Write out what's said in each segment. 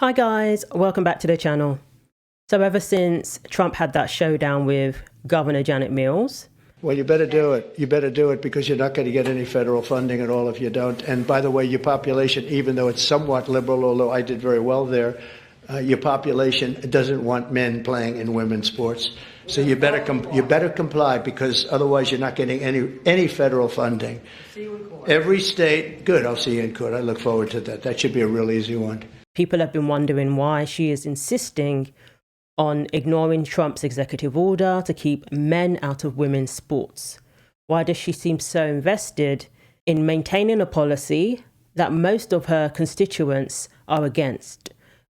Hi guys, welcome back to the channel. So ever since Trump had that showdown with Governor Janet Mills. Well, you better do it. You better do it because you're not going to get any federal funding at all if you don't. And by the way, your population, even though it's somewhat liberal, although I did very well there, your population doesn't want men playing in women's sports. So you better comply because otherwise you're not getting any federal funding. See you in court. Every state, good, I'll see you in court. I look forward to that. That should be a real easy one. People have been wondering why she is insisting on ignoring Trump's executive order to keep men out of women's sports. Why does she seem so invested in maintaining a policy that most of her constituents are against?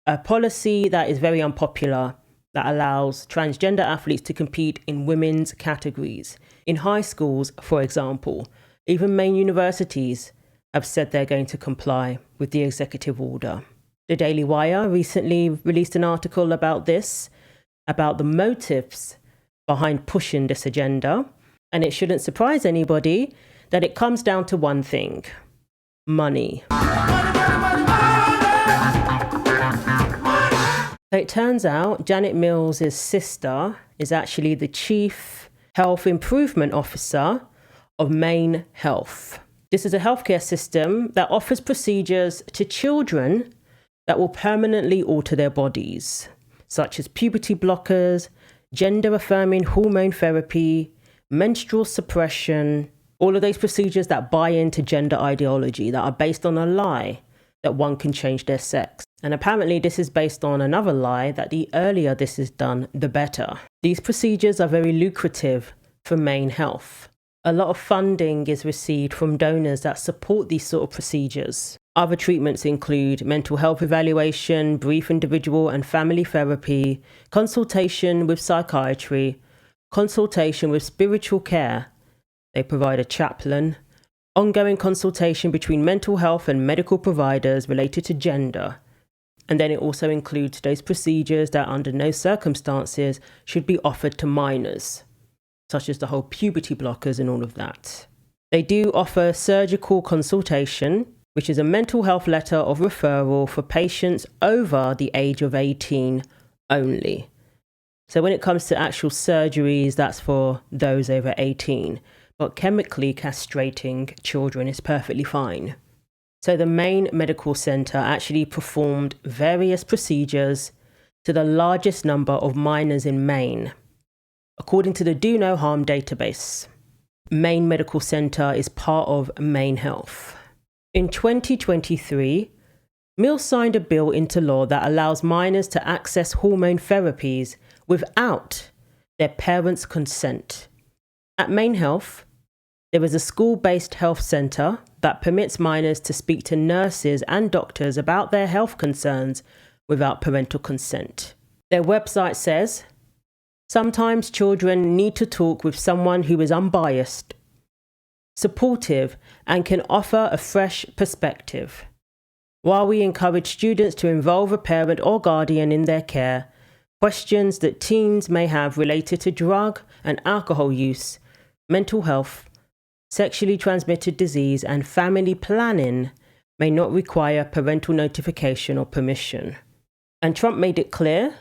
A policy that is very unpopular, that allows transgender athletes to compete in women's categories. In high schools, for example, even Maine universities have said they're going to comply with the executive order. The Daily Wire recently released an article about this, about the motives behind pushing this agenda. And it shouldn't surprise anybody that it comes down to one thing: money. So it turns out Janet Mills' sister is actually the Chief Health Improvement Officer of Maine Health. This is a healthcare system that offers procedures to children that will permanently alter their bodies, such as puberty blockers, gender-affirming hormone therapy, menstrual suppression, all of those procedures that buy into gender ideology, that are based on a lie that one can change their sex. And apparently this is based on another lie that the earlier this is done, the better. These procedures are very lucrative for Maine Health. A lot of funding is received from donors that support these sort of procedures. Other treatments include mental health evaluation, brief individual and family therapy, consultation with psychiatry, consultation with spiritual care. They provide a chaplain, ongoing consultation between mental health and medical providers related to gender. And then it also includes those procedures that under no circumstances should be offered to minors, such as the whole puberty blockers and all of that. They do offer surgical consultation, which is a mental health letter of referral for patients over the age of 18 only. So when it comes to actual surgeries, that's for those over 18. But chemically castrating children is perfectly fine. So the Maine Medical Center actually performed various procedures to the largest number of minors in Maine, according to the Do No Harm database. Maine Medical Center is part of Maine Health. In 2023, Mills signed a bill into law that allows minors to access hormone therapies without their parents' consent. At Maine Health, there is a school-based health center that permits minors to speak to nurses and doctors about their health concerns without parental consent. Their website says, sometimes children need to talk with someone who is unbiased, supportive, and can offer a fresh perspective. While we encourage students to involve a parent or guardian in their care, questions that teens may have related to drug and alcohol use, mental health, sexually transmitted disease, and family planning may not require parental notification or permission. And Trump made it clear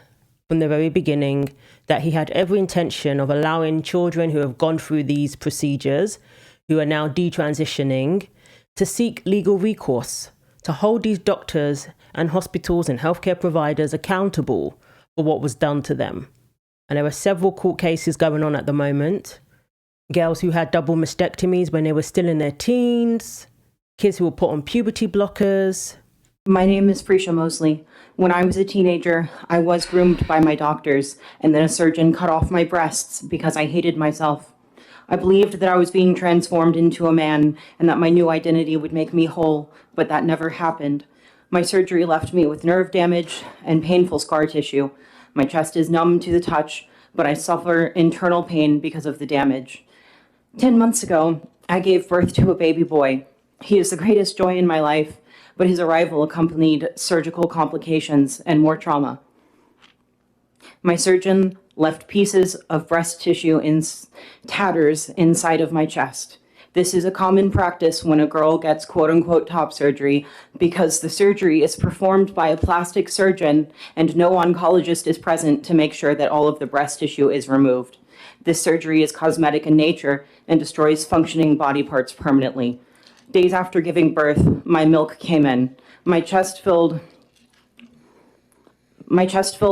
from the very beginning that he had every intention of allowing children who have gone through these procedures, who are now detransitioning, to seek legal recourse, to hold these doctors and hospitals and healthcare providers accountable for what was done to them. And there are several court cases going on at the moment. Girls who had double mastectomies when they were still in their teens, kids who were put on puberty blockers. My name is Frecia Mosley. When I was a teenager, I was groomed by my doctors, and then a surgeon cut off my breasts because I hated myself. I believed that I was being transformed into a man and that my new identity would make me whole, but that never happened. My surgery left me with nerve damage and painful scar tissue. My chest is numb to the touch, but I suffer internal pain because of the damage. 10 months ago, I gave birth to a baby boy. He is the greatest joy in my life, but his arrival accompanied surgical complications and more trauma. My surgeon left pieces of breast tissue in tatters inside of my chest. This is a common practice when a girl gets quote-unquote top surgery because the surgery is performed by a plastic surgeon and no oncologist is present to make sure that all of the breast tissue is removed. This surgery is cosmetic in nature and destroys functioning body parts permanently. Days after giving birth, my milk came in. My chest filled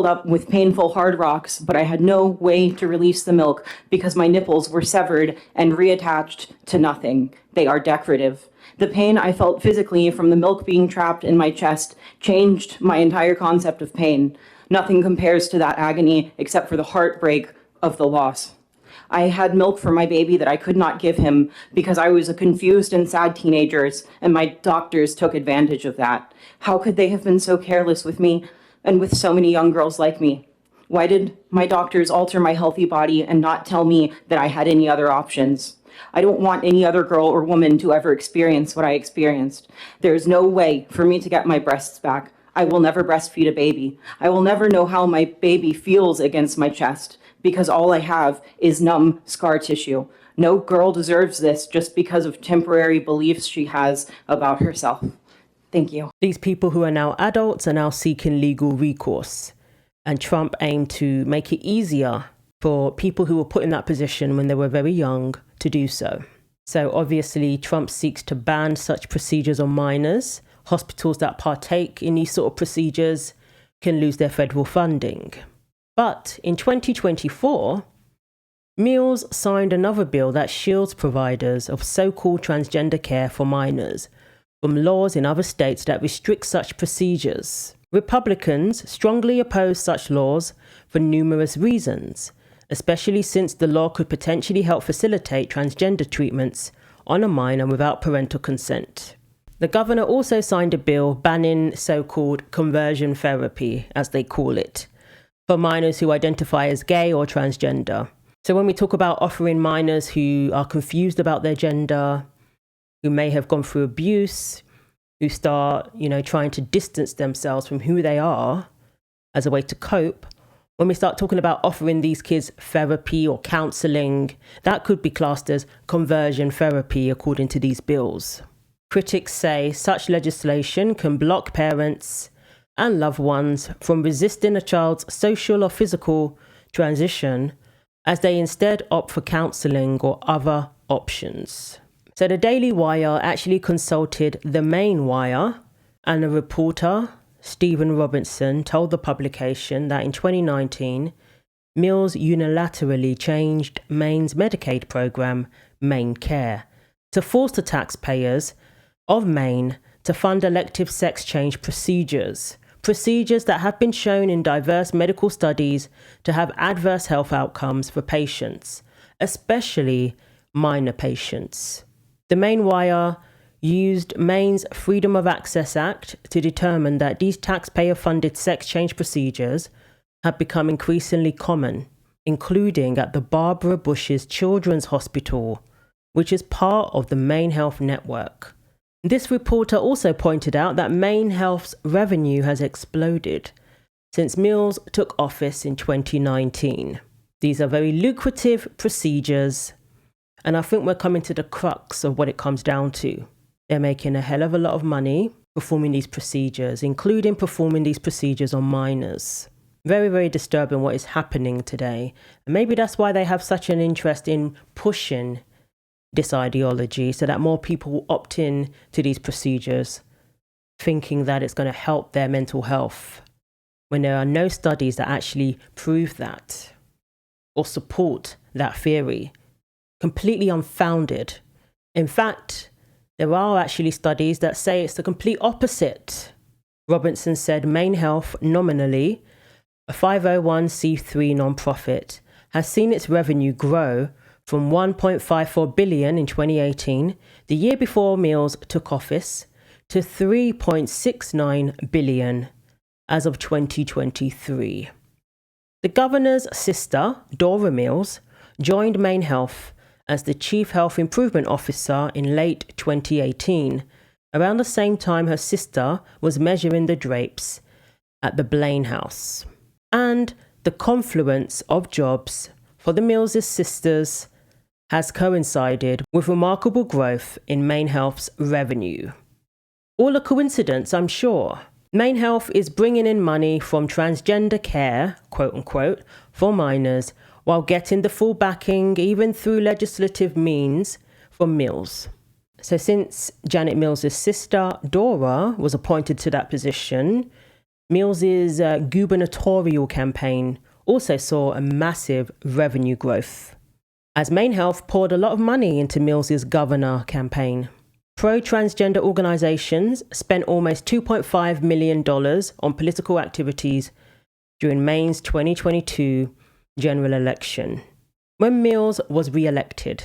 up with painful hard rocks, but I had no way to release the milk because my nipples were severed and reattached to nothing. They are decorative. The pain I felt physically from the milk being trapped in my chest changed my entire concept of pain. Nothing compares to that agony except for the heartbreak of the loss. I had milk for my baby that I could not give him because I was a confused and sad teenager, and my doctors took advantage of that. How could they have been so careless with me and with so many young girls like me? Why did my doctors alter my healthy body and not tell me that I had any other options? I don't want any other girl or woman to ever experience what I experienced. There is no way for me to get my breasts back. I will never breastfeed a baby. I will never know how my baby feels against my chest because all I have is numb scar tissue. No girl deserves this just because of temporary beliefs she has about herself. Thank you. These people who are now adults are now seeking legal recourse. And Trump aimed to make it easier for people who were put in that position when they were very young to do so. So obviously, Trump seeks to ban such procedures on minors. Hospitals that partake in these sort of procedures can lose their federal funding. But in 2024, Mills signed another bill that shields providers of so-called transgender care for minors from laws in other states that restrict such procedures. Republicans strongly oppose such laws for numerous reasons, especially since the law could potentially help facilitate transgender treatments on a minor without parental consent. The governor also signed a bill banning so-called conversion therapy, as they call it, for minors who identify as gay or transgender. So when we talk about offering minors who are confused about their gender, who may have gone through abuse, who start, trying to distance themselves from who they are as a way to cope, when we start talking about offering these kids therapy or counseling, that could be classed as conversion therapy according to these bills. Critics say such legislation can block parents and loved ones from resisting a child's social or physical transition as they instead opt for counseling or other options. So the Daily Wire actually consulted the Maine Wire, and a reporter, Stephen Robinson, told the publication that in 2019, Mills unilaterally changed Maine's Medicaid program, Maine Care, to force the taxpayers of Maine to fund elective sex change procedures that have been shown in diverse medical studies to have adverse health outcomes for patients, especially minor patients. The Maine Wire used Maine's Freedom of Access Act to determine that these taxpayer-funded sex change procedures have become increasingly common, including at the Barbara Bush's Children's Hospital, which is part of the Maine Health network. This reporter also pointed out that Maine Health's revenue has exploded since Mills took office in 2019. These are very lucrative procedures, and I think we're coming to the crux of what it comes down to. They're making a hell of a lot of money performing these procedures, including performing these procedures on minors. Very, very disturbing what is happening today. And maybe that's why they have such an interest in pushing this ideology, so that more people opt in to these procedures, thinking that it's going to help their mental health, when there are no studies that actually prove that or support that theory. Completely unfounded. In fact, there are actually studies that say it's the complete opposite. Robinson said Maine Health, nominally a 501c3 nonprofit, has seen its revenue grow from $1.54 billion in 2018, the year before Mills took office, to $3.69 billion as of 2023. The governor's sister, Dora Mills, joined Maine Health as the Chief Health Improvement Officer in late 2018, around the same time her sister was measuring the drapes at the Blaine House. And the confluence of jobs for the Mills' sisters has coincided with remarkable growth in Maine Health's revenue. All a coincidence, I'm sure. Maine Health is bringing in money from transgender care, quote unquote, for minors, while getting the full backing, even through legislative means, from Mills. So since Janet Mills' sister, Dora, was appointed to that position, Mills' gubernatorial campaign also saw a massive revenue growth, as Maine Health poured a lot of money into Mills' governor campaign. Pro-transgender organizations spent almost $2.5 million on political activities during Maine's 2022 general election, when Mills was re-elected.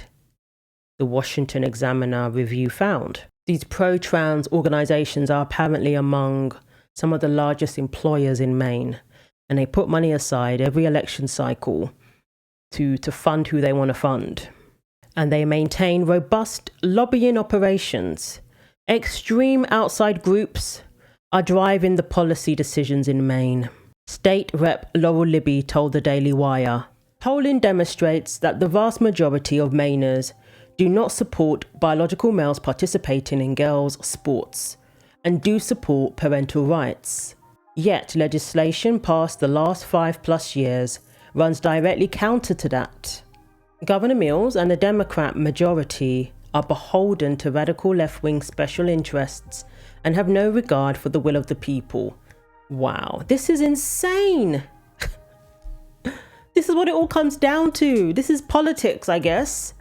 The Washington Examiner review found these pro-trans organizations are apparently among some of the largest employers in Maine, and they put money aside every election cycle to fund who they want to fund. And they maintain robust lobbying operations. Extreme outside groups are driving the policy decisions in Maine. State Rep Laurel Libby told the Daily Wire, "Polling demonstrates that the vast majority of Mainers do not support biological males participating in girls' sports and do support parental rights. Yet legislation passed the last 5+ years runs directly counter to that. Governor Mills and the Democrat majority are beholden to radical left-wing special interests and have no regard for the will of the people." Wow, this is insane. This is what it all comes down to. This is politics, I guess.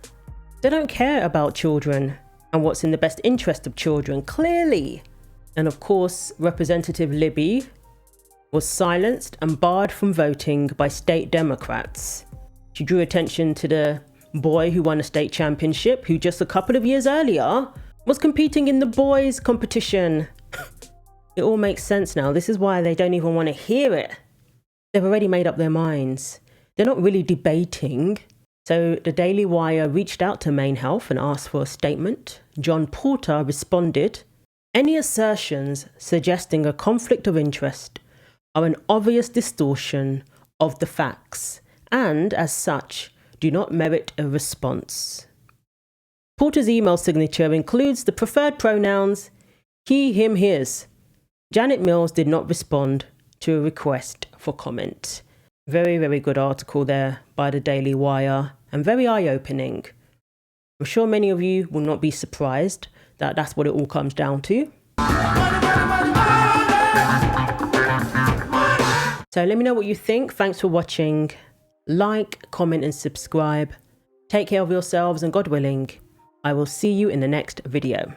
They don't care about children and what's in the best interest of children, clearly. And of course, Representative Libby was silenced and barred from voting by state Democrats. She drew attention to the boy who won a state championship, who just a couple of years earlier was competing in the boys' competition. It all makes sense now. This is why they don't even want to hear it. They've already made up their minds. They're not really debating. So the Daily Wire reached out to Maine Health and asked for a statement. John Porter responded, "Any assertions suggesting a conflict of interest are an obvious distortion of the facts and, as such, do not merit a response." Porter's email signature includes the preferred pronouns he, him, his. Janet Mills did not respond to a request for comment. Very, very good article there by the Daily Wire, and very eye-opening. I'm sure many of you will not be surprised that that's what it all comes down to. So let me know what you think. Thanks for watching. Like, comment and subscribe. Take care of yourselves, and God willing, I will see you in the next video.